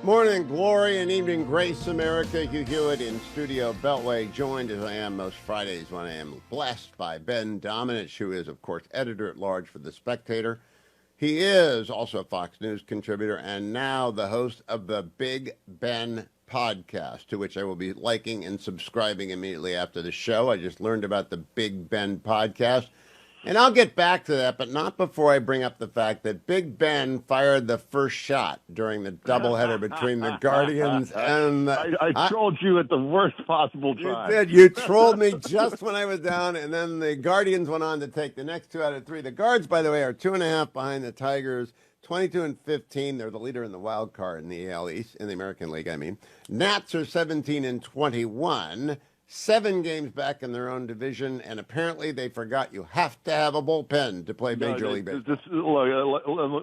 Morning glory and evening grace, America. Hugh Hewitt in Studio Beltway, joined as I am most Fridays when I am blessed by Ben Domenech, who is, of course, editor-at-large for The Spectator. He is also a Fox News contributor and now the host of the Big Ben podcast, to which I will be liking and subscribing immediately after the show. I just learned about the Big Ben podcast. And I'll get back to that, but not before I bring up the fact that Big Ben fired the first shot during the doubleheader between the Guardians and the... I trolled you at the worst possible time. You did. You trolled me just when I was down, and then the Guardians went on to take the next 2 out of 3. The Guards, by the way, are 2.5 behind the Tigers, 22-15. They're the leader in the wild card in the AL East, in the American League, I mean. Nats are 17-21. 7 games back in their own division, and apparently they forgot you have to have a bullpen to play Major League Baseball.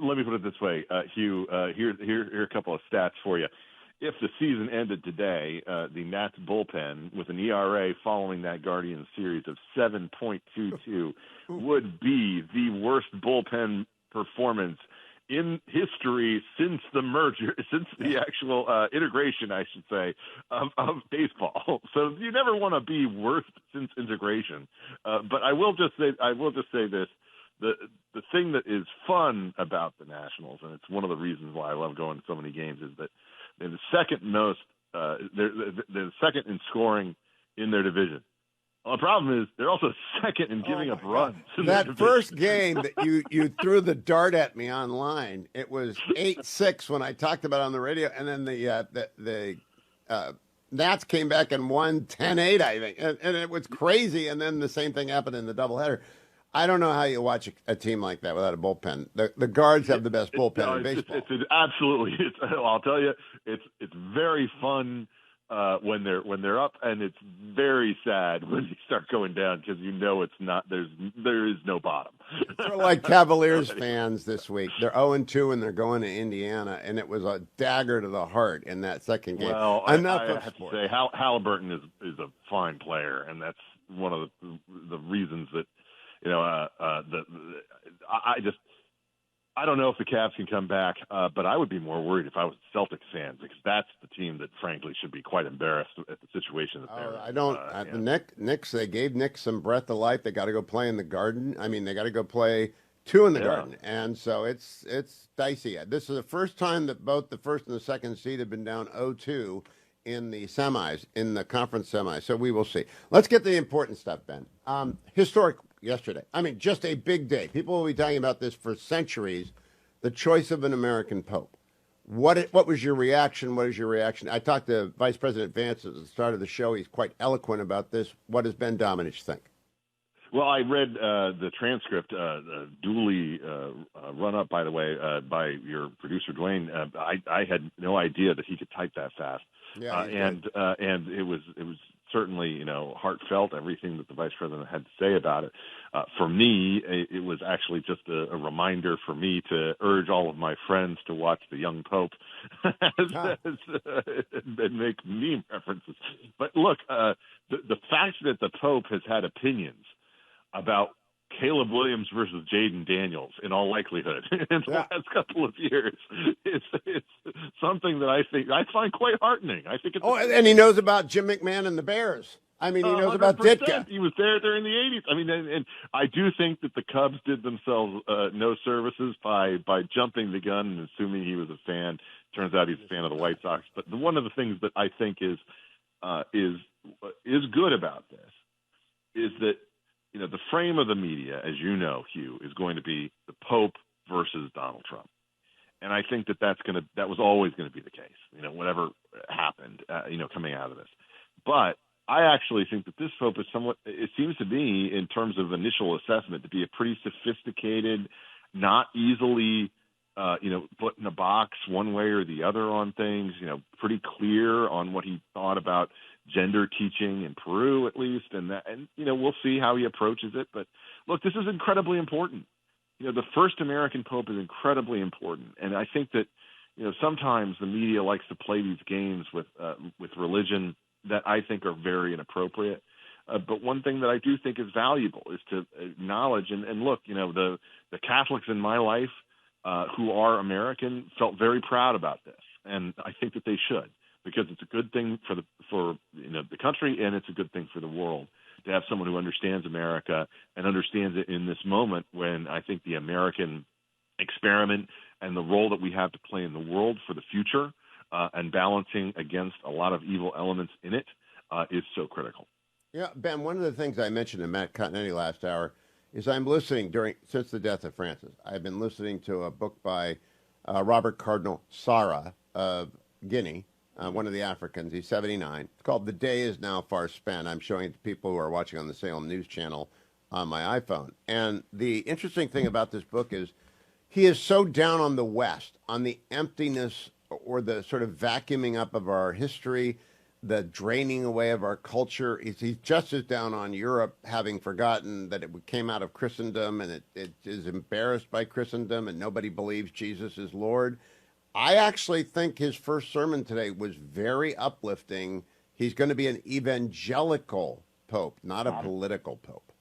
Let me put it this way, Hugh. Here are a couple of stats for you. If the season ended today, the Nats bullpen, with an ERA following that Guardians series of 7.22, would be the worst bullpen performance in history since the merger, since the actual integration, I should say, of baseball. So you never want to be worst since integration. But I will just say this: the thing that is fun about the Nationals, and it's one of the reasons why I love going to so many games, is that they're the second most, they're the second in scoring in their division. Well, the problem is they're also second in giving up runs. That first game that you threw the dart at me online, it was 8-6 when I talked about it on the radio, and then the Nats came back and won 10-8, I think, and it was crazy. And then the same thing happened in the doubleheader. I don't know how you watch a team like that without a bullpen. The Guards have the best bullpen in baseball. Absolutely. I'll tell you, it's very fun when they're up, and it's very sad when you start going down because you know it's not. There is no bottom. They're like Cavaliers fans this week. They're 0-2 and they're going to Indiana, and it was a dagger to the heart in that second game. Well, I have to say, Halliburton is a fine player, and that's one of the reasons that I don't know if the Cavs can come back, but I would be more worried if I was a Celtics fan, because that's the team that, frankly, should be quite embarrassed at the situation that they're in. I don't. The Knicks, they gave Nick some breath of life. They got to go play in the Garden. I mean, they got to go play 2 in the Garden, and so it's dicey. This is the first time that both the first and the second seed have been down 0-2 in the semis, in the conference semis. So we will see. Let's get to the important stuff, Ben. Historic yesterday. I mean, just a big day. People will be talking about this for centuries, the choice of an American pope. What was your reaction? What is your reaction? I talked to Vice President Vance at the start of the show. He's quite eloquent about this. What does Ben Domenech think? Well, I read the transcript, duly run up, by the way, by your producer, Dwayne. I had no idea that he could type that fast. Yeah, and it was certainly, heartfelt, everything that the vice president had to say about it. For me, it was actually just a reminder for me to urge all of my friends to watch The Young Pope and make meme references. But look, the fact that the Pope has had opinions about Caleb Williams versus Jaden Daniels, in all likelihood, in the last couple of years, it's something that I find quite heartening. I think it's and he knows about Jim McMahon and the Bears. I mean, he knows about Ditka. He was there during the 80s. I mean, and I do think that the Cubs did themselves no services by jumping the gun and assuming he was a fan. Turns out he's a fan of the White Sox. But one of the things that I think is good about this is that, the frame of the media, as you know, Hugh, is going to be the Pope versus Donald Trump. And I think that was always going to be the case, whatever happened, coming out of this. But I actually think that this Pope is it seems to be, in terms of initial assessment, to be a pretty sophisticated, not easily, put in a box one way or the other on things, pretty clear on what he thought about gender teaching in Peru, at least. And we'll see how he approaches it. But look, this is incredibly important. The first American Pope is incredibly important. And I think that, sometimes the media likes to play these games with religion that I think are very inappropriate. But one thing that I do think is valuable is to acknowledge and look, the Catholics in my life who are American felt very proud about this. and I think that they should, because it's a good thing for the country, and it's a good thing for the world to have someone who understands America and understands it in this moment when I think the American experiment and the role that we have to play in the world for the future and balancing against a lot of evil elements in it is so critical. Yeah, Ben, one of the things I mentioned to Matt Continetti last hour is I'm listening since the death of Francis. I've been listening to a book by Robert Cardinal Sarah of Guinea, one of the Africans. He's 79. It's called The Day Is Now Far Spent. I'm showing it to people who are watching on the Salem News Channel on my iPhone. And the interesting thing about this book is he is so down on the West, on the emptiness or the sort of vacuuming up of our history, the draining away of our culture. He's just as down on Europe, having forgotten that it came out of Christendom and it is embarrassed by Christendom and nobody believes Jesus is Lord. I actually think his first sermon today was very uplifting. He's going to be an evangelical pope, not a political pope.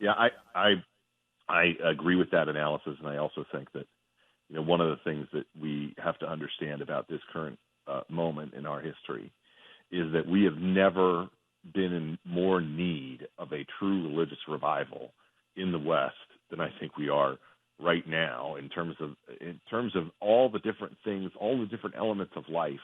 Yeah, I agree with that analysis, and I also think that one of the things that we have to understand about this current moment in our history is that we have never been in more need of a true religious revival in the West than I think we are right now in terms of all the different things, all the different elements of life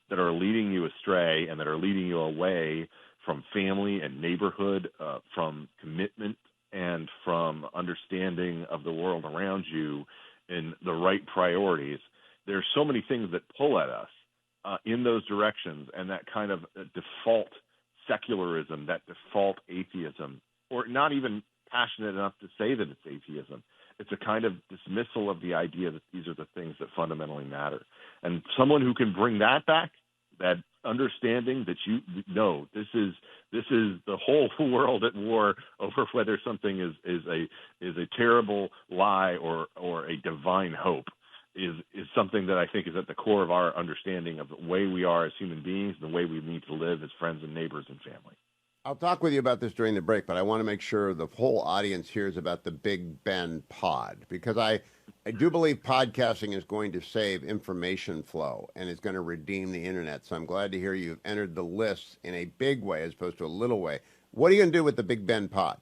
that are leading you astray and that are leading you away from family and neighborhood, from commitment and from understanding of the world around you and the right priorities. There's so many things that pull at us in those directions, and that kind of default secularism, that default atheism, or not even passionate enough to say that it's atheism. It's a kind of dismissal of the idea that these are the things that fundamentally matter. And someone who can bring that back, that understanding that this is the whole world at war over whether something is a terrible lie or a divine hope, is something that I think is at the core of our understanding of the way we are as human beings and the way we need to live as friends and neighbors and family. I'll talk with you about this during the break, but I want to make sure the whole audience hears about the Big Ben pod, because I do believe podcasting is going to save information flow and is going to redeem the internet. So I'm glad to hear you've entered the list in a big way as opposed to a little way. What are you going to do with the Big Ben pod?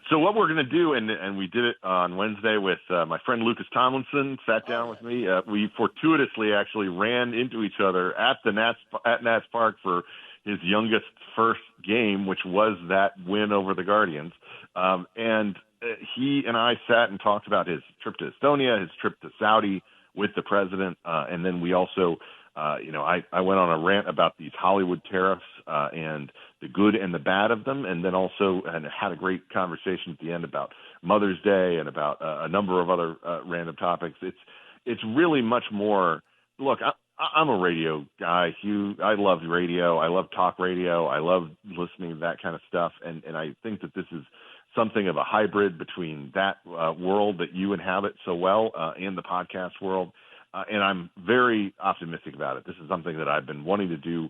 So what we're going to do, and we did it on Wednesday with my friend Lucas Tomlinson, sat down with me. We fortuitously actually ran into each other at Nats Park for his youngest first game, which was that win over the Guardians. And he and I sat and talked about his trip to Estonia, his trip to Saudi with the president. And then we also, I went on a rant about these Hollywood tariffs and the good and the bad of them. And then also had a great conversation at the end about Mother's Day and about a number of other random topics. It's really much more, look, I'm a radio guy, Hugh. I love radio. I love talk radio. I love listening to that kind of stuff. And I think that this is something of a hybrid between that world that you inhabit so well and the podcast world. And I'm very optimistic about it. This is something that I've been wanting to do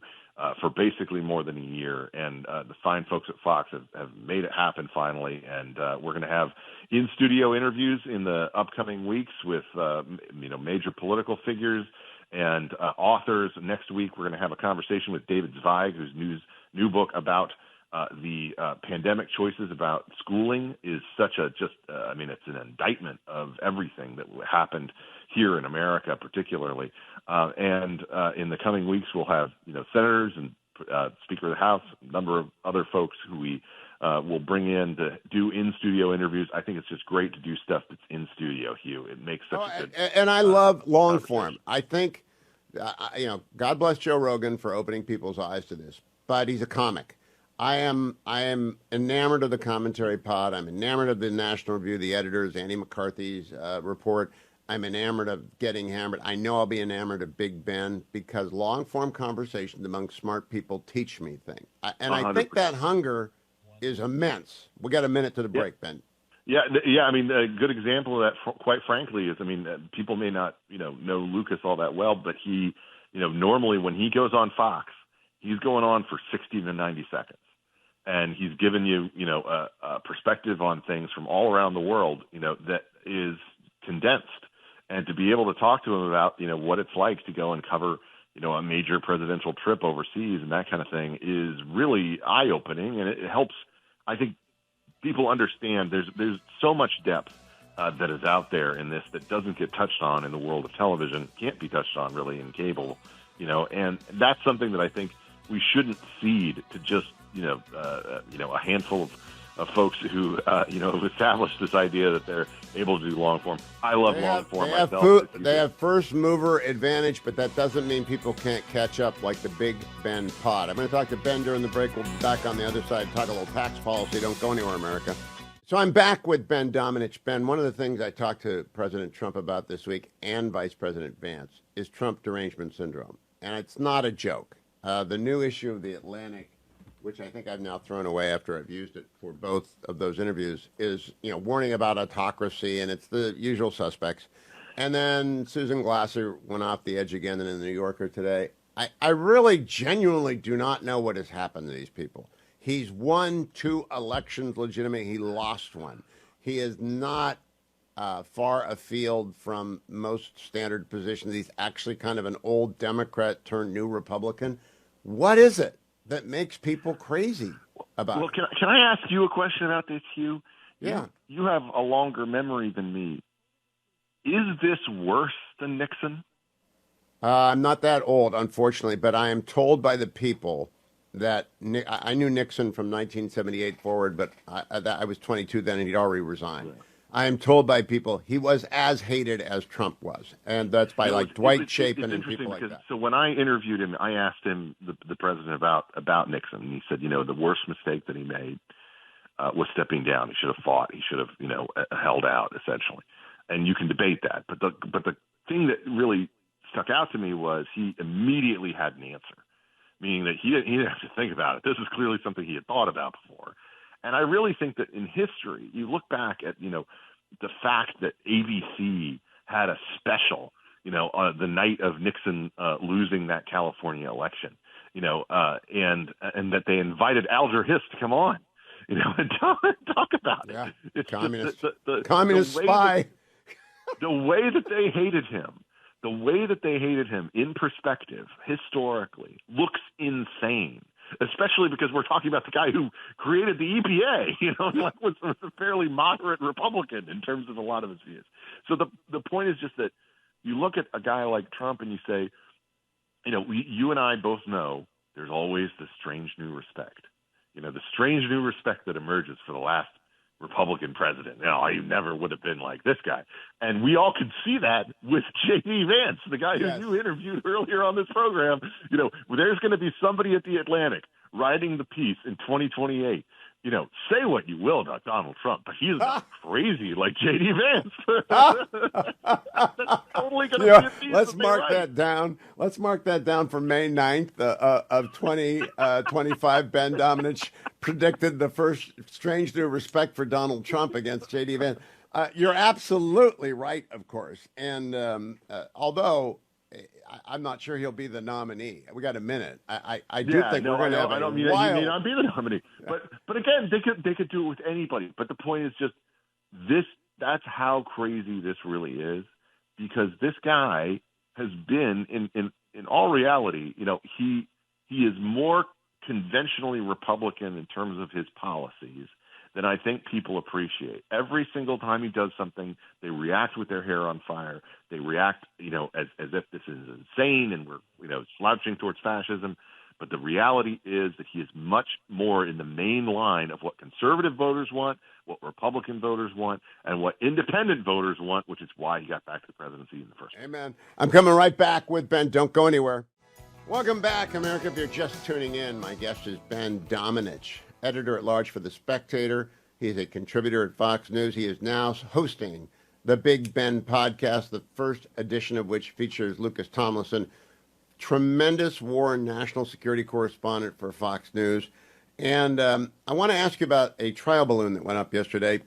for basically more than a year. And the fine folks at Fox have made it happen finally. And we're going to have in-studio interviews in the upcoming weeks with, major political figures and authors. Next week, we're going to have a conversation with David Zweig, whose new book about the pandemic choices about schooling is such it's an indictment of everything that happened here in America, particularly. And in the coming weeks, we'll have, senators and Speaker of the House, a number of other folks who we will bring in to do in-studio interviews. I think it's just great to do stuff that's in studio, Hugh. It makes such a good... And I love long form. I think, God bless Joe Rogan for opening people's eyes to this, but he's a comic. I am enamored of the commentary pod. I'm enamored of the National Review, the editors, Andy McCarthy's report. I'm enamored of Getting Hammered. I know I'll be enamored of Big Ben because long-form conversations among smart people teach me things. I think that hunger is immense. We got a minute to the break, Ben. Yeah. I mean, a good example of that, quite frankly, is, people may not, know Lucas all that well, but he, normally when he goes on Fox, he's going on for 60 to 90 seconds. And he's given you, a perspective on things from all around the world, that is condensed and to be able to talk to him about, what it's like to go and cover, a major presidential trip overseas and that kind of thing is really eye-opening, and it helps, I think, people understand there's so much depth that is out there in this that doesn't get touched on in the world of television, can't be touched on really in cable, and that's something that I think we shouldn't cede to just, a handful of folks who, have established this idea that they're able to do long form. I love long form myself. They have first mover advantage, but that doesn't mean people can't catch up like the Big Ben pod. I'm going to talk to Ben during the break. We'll be back on the other side, talk a little tax policy. Don't go anywhere, America. So I'm back with Ben Domenech. Ben, one of the things I talked to President Trump about this week and Vice President Vance is Trump derangement syndrome. And it's not a joke. The new issue of The Atlantic, which I think I've now thrown away after I've used it for both of those interviews, is, warning about autocracy, and it's the usual suspects. And then Susan Glasser went off the edge again in the New Yorker today. I really genuinely do not know what has happened to these people. He's won 2 elections legitimately. He lost one. He is not far afield from most standard positions. He's actually kind of an old Democrat turned new Republican. What is it that makes people crazy about it? Can I ask you a question about this, Hugh? Yeah. You have a longer memory than me. Is this worse than Nixon? I'm not that old, unfortunately, but I am told by the people that I knew Nixon from 1978 forward, but I was 22 then, and he'd already resigned. Yeah. I am told by people he was as hated as Trump was, and that's by Dwight Chapin and people like that. So when I interviewed him, I asked him, the president, about Nixon, and he said, the worst mistake that he made was stepping down. He should have fought. He should have, held out, essentially. And you can debate that, but the thing that really stuck out to me was he immediately had an answer, meaning that he didn't have to think about it. This is clearly something he had thought about before. And I really think that in history, you look back at, the fact that ABC had a special, the night of Nixon losing that California election, and that they invited Alger Hiss to come on, and talk about it. Yeah. It's communist, the communist spy. The way that they hated him in perspective, historically, looks insane. Especially because we're talking about the guy who created the EPA, was a fairly moderate Republican in terms of a lot of his views. So the point is just that you look at a guy like Trump and you say, you and I both know there's always this strange new respect. The strange new respect that emerges for the last Republican president. He never would have been like this guy. And we all could see that with JD Vance, the guy who you interviewed earlier on this program. There's going to be somebody at the Atlantic writing the piece in 2028. Say what you will about Donald Trump, but he's not crazy like JD Vance. That's totally going to be a piece. Let's mark that down. Let's mark that down for May 9th of 2025. Ben Domenech predicted the first strange new respect for Donald Trump against JD Vance. You're absolutely right, of course. And although I'm not sure he'll be the nominee. We got a minute. I do think we're going to have a wild... He may not be the nominee. Yeah. But again, they could do it with anybody. But the point is just this. That's how crazy this really is, because this guy has been in all reality. He is more conventionally Republican in terms of his policies than I think people appreciate. Every single time he does something, they react with their hair on fire. They react, as if this is insane and we're, slouching towards fascism. But the reality is that he is much more in the main line of what conservative voters want, what Republican voters want, and what independent voters want, which is why he got back to the presidency in the first place. Amen. I'm coming right back with Ben. Don't go anywhere. Welcome back, America. If you're just tuning in, my guest is Ben Domenech, editor-at-large for The Spectator. He is a contributor at Fox News. He is now hosting the Big Ben podcast, the first edition of which features Lucas Tomlinson, tremendous war and national security correspondent for Fox News. And I want to ask you about a trial balloon that went up yesterday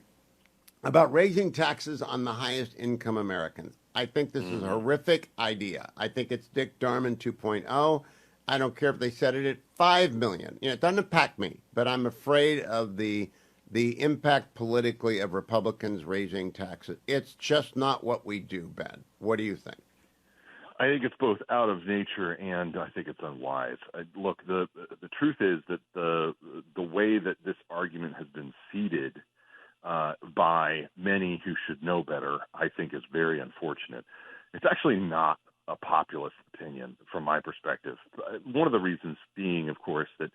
about raising taxes on the highest income Americans. I think this is a horrific idea. I think it's Dick Darman 2.0. I don't care if they set it at $5 million. It doesn't impact me, but I'm afraid of the the impact politically of Republicans raising taxes. It's just not what we do, Ben. What do you think? I think it's both out of nature and I think it's unwise. Look, the truth is that the way that this argument has been seeded by many who should know better, I think is very unfortunate. It's actually not a populist opinion from my perspective. One of the reasons being, of course, that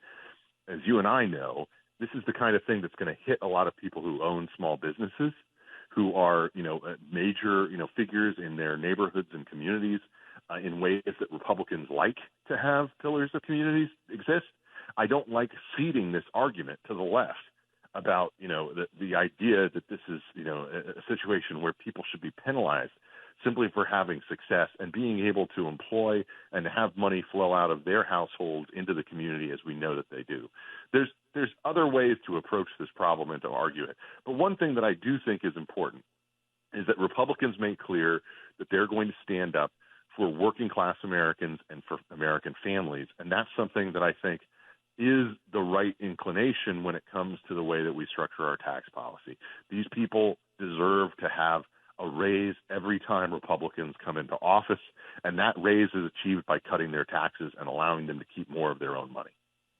as you and I know, this is the kind of thing that's going to hit a lot of people who own small businesses, who are, major, figures in their neighborhoods and communities in ways that Republicans like to have pillars of communities exist. I don't like seeding this argument to the left about, the idea that this is, a situation where people should be penalized simply for having success and being able to employ and have money flow out of their households into the community as we know that they do. There's other ways to approach this problem and to argue it. But one thing that I do think is important is that Republicans make clear that they're going to stand up for working class Americans and for American families. And that's something that I think is the right inclination when it comes to the way that we structure our tax policy. These people deserve to have a raise every time Republicans come into office, and that raise is achieved by cutting their taxes and allowing them to keep more of their own money.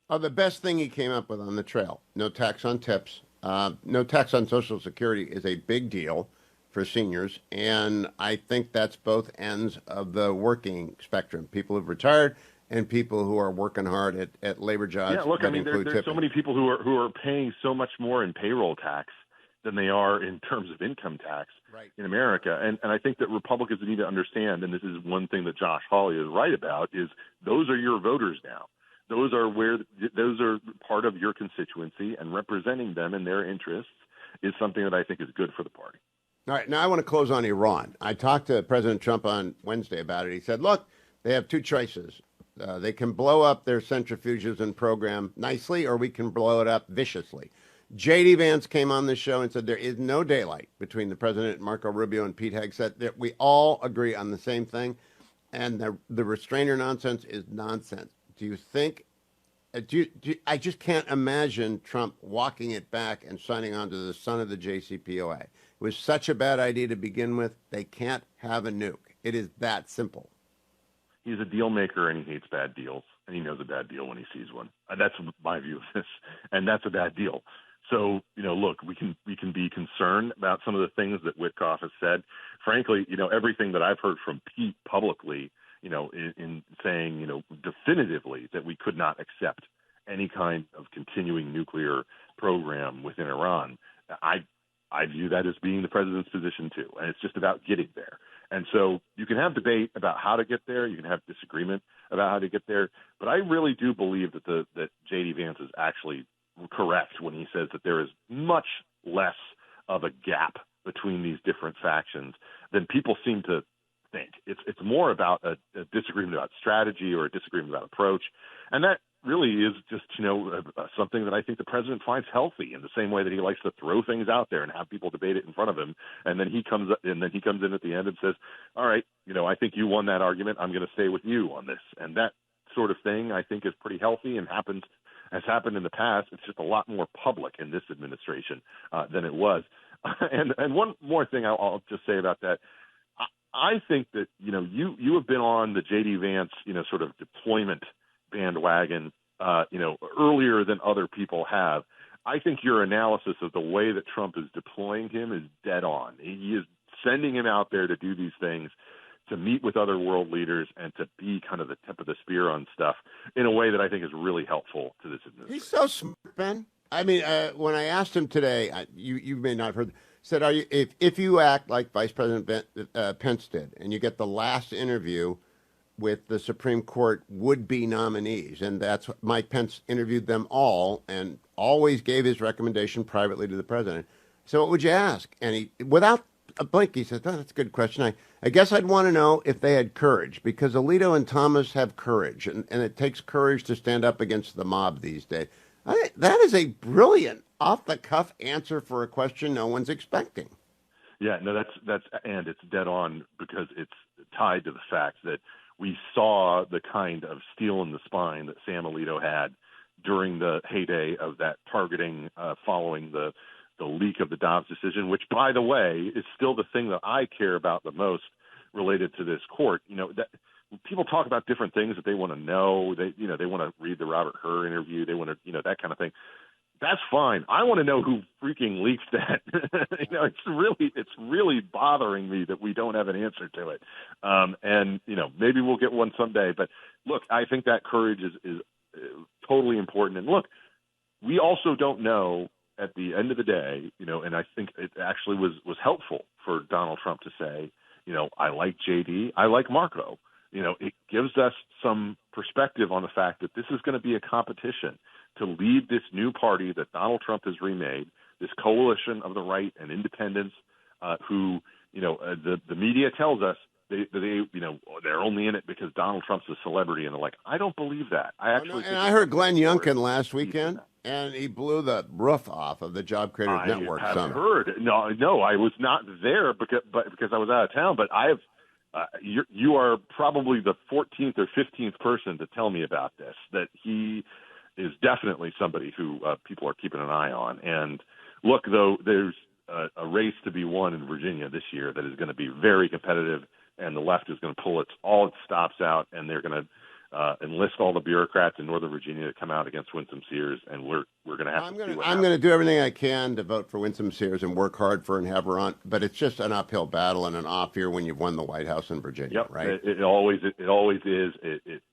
Oh, the best thing he came up with on the trail, no tax on tips, no tax on Social Security is a big deal for seniors, and I think that's both ends of the working spectrum, people who've retired and people who are working hard at labor jobs. Yeah, look, I mean, there's so many people who are paying so much more in payroll tax than they are in terms of income tax in America. And I think that Republicans need to understand, and this is one thing that Josh Hawley is right about, is those are your voters now. Those are part of your constituency, and representing them and their interests is something that I think is good for the party. All right, now I want to close on Iran. I talked to President Trump on Wednesday about it. He said, look, they have two choices. They can blow up their centrifuges and program nicely, or we can blow it up viciously. JD Vance came on the show and said there is no daylight between the president, Marco Rubio, and Pete Hegseth. That we all agree on the same thing, and the restrainer nonsense is nonsense. Do you think? I just can't imagine Trump walking it back and signing on to the son of the JCPOA. It was such a bad idea to begin with. They can't have a nuke. It is that simple. He's a deal maker, and he hates bad deals, and he knows a bad deal when he sees one. That's my view of this, and that's a bad deal. So, look, we can be concerned about some of the things that Witkoff has said. Frankly, everything that I've heard from Pete publicly, in saying, definitively that we could not accept any kind of continuing nuclear program within Iran, I view that as being the president's position too. And it's just about getting there. And so you can have debate about how to get there. You can have disagreement about how to get there. But I really do believe that JD Vance is actually correct when he says that there is much less of a gap between these different factions than people seem to think. It's more about a disagreement about strategy or a disagreement about approach. And that really is just, something that I think the president finds healthy, in the same way that he likes to throw things out there and have people debate it in front of him. And then he comes in at the end and says, all right, I think you won that argument. I'm going to stay with you on this. And that sort of thing, I think, is pretty healthy and has happened in the past. It's just a lot more public in this administration than it was. And one more thing I'll just say about that. I think that, you have been on the JD Vance, sort of deployment bandwagon, earlier than other people have. I think your analysis of the way that Trump is deploying him is dead on. He is sending him out there to do these things, to meet with other world leaders, and to be kind of the tip of the spear on stuff in a way that I think is really helpful to this administration. He's so smart, Ben. I mean, when I asked him today, you may not have heard, said, "Are you if you act like Vice President Pence did, and you get the last interview with the Supreme Court would-be nominees," and that's what Mike Pence interviewed them all and always gave his recommendation privately to the president. So what would you ask? And he, without a blink, he said, "Oh, that's a good question. I guess I'd want to know if they had courage, because Alito and Thomas have courage, and it takes courage to stand up against the mob these days." That is a brilliant, off-the-cuff answer for a question no one's expecting. Yeah, no, that's and it's dead on, because it's tied to the fact that we saw the kind of steel in the spine that Sam Alito had during the heyday of that targeting following the leak of the Dobbs decision, which, by the way, is still the thing that I care about the most related to this court. That people talk about different things that they want to know. They want to read the Robert Hur interview. They want to, that kind of thing. That's fine. I want to know who freaking leaked that. It's really bothering me that we don't have an answer to it. And maybe we'll get one someday. But look, I think that courage is totally important. And look, we also don't know at the end of the day, and I think it actually was helpful for Donald Trump to say, I like JD, I like Marco. It gives us some perspective on the fact that this is going to be a competition to lead this new party that Donald Trump has remade, this coalition of the right and independents, who, the media tells us they're only in it because Donald Trump's a celebrity, and they're like, I don't believe that. I heard Glenn Youngkin last weekend, and he blew the roof off of the Job Creators Network Summit. Summit. Heard. No, I was not there because I was out of town, but I have. You are probably the 14th or 15th person to tell me about this, that he is definitely somebody who people are keeping an eye on. And look, though, there's a race to be won in Virginia this year that is going to be very competitive, and the left is going to pull all its stops out, and they're going to enlist all the bureaucrats in Northern Virginia to come out against Winsome Sears, and we're going to have to see what I'm going to do everything I can to vote for Winsome Sears and work hard for and have her on, but it's just an uphill battle and an off year when you've won the White House in Virginia, yep, right? It always is. It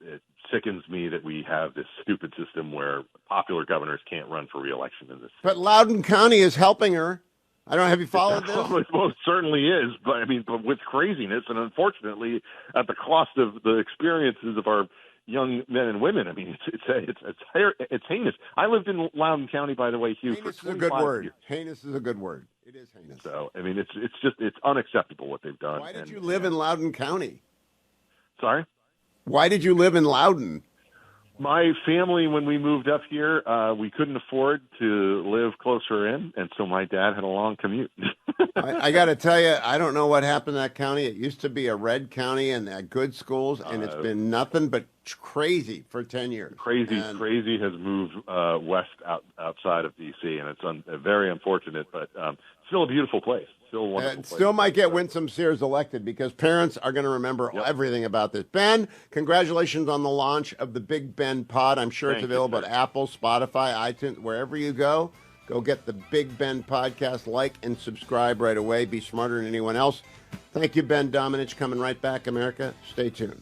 sickens me that we have this stupid system where popular governors can't run for re-election in this. But Loudoun County is helping her. I don't know. Have you followed this? It most certainly is, but but with craziness and unfortunately at the cost of the experiences of our young men and women. It's heinous. I lived in Loudoun County, by the way, Hugh. Heinous for is a good word. Years. Heinous is a good word. It is heinous. So it's unacceptable what they've done. Why did you live in Loudoun County? Sorry? Why did you live in Loudoun? My family, when we moved up here, we couldn't afford to live closer in, and so my dad had a long commute. I got to tell you, I don't know what happened in that county. It used to be a red county and had good schools, and it's been nothing but crazy for 10 years. Crazy has moved west outside of D.C., and it's very unfortunate, but still a beautiful place. Still a wonderful place. Still might get Winsome Sears elected because parents are going to remember everything about this. Ben, congratulations on the launch of the Big Ben Pod. I'm sure it's available at Apple, Spotify, iTunes, wherever you go. Go get the Big Ben Podcast, like and subscribe right away. Be smarter than anyone else. Thank you, Ben Domenech. Coming right back, America. Stay tuned.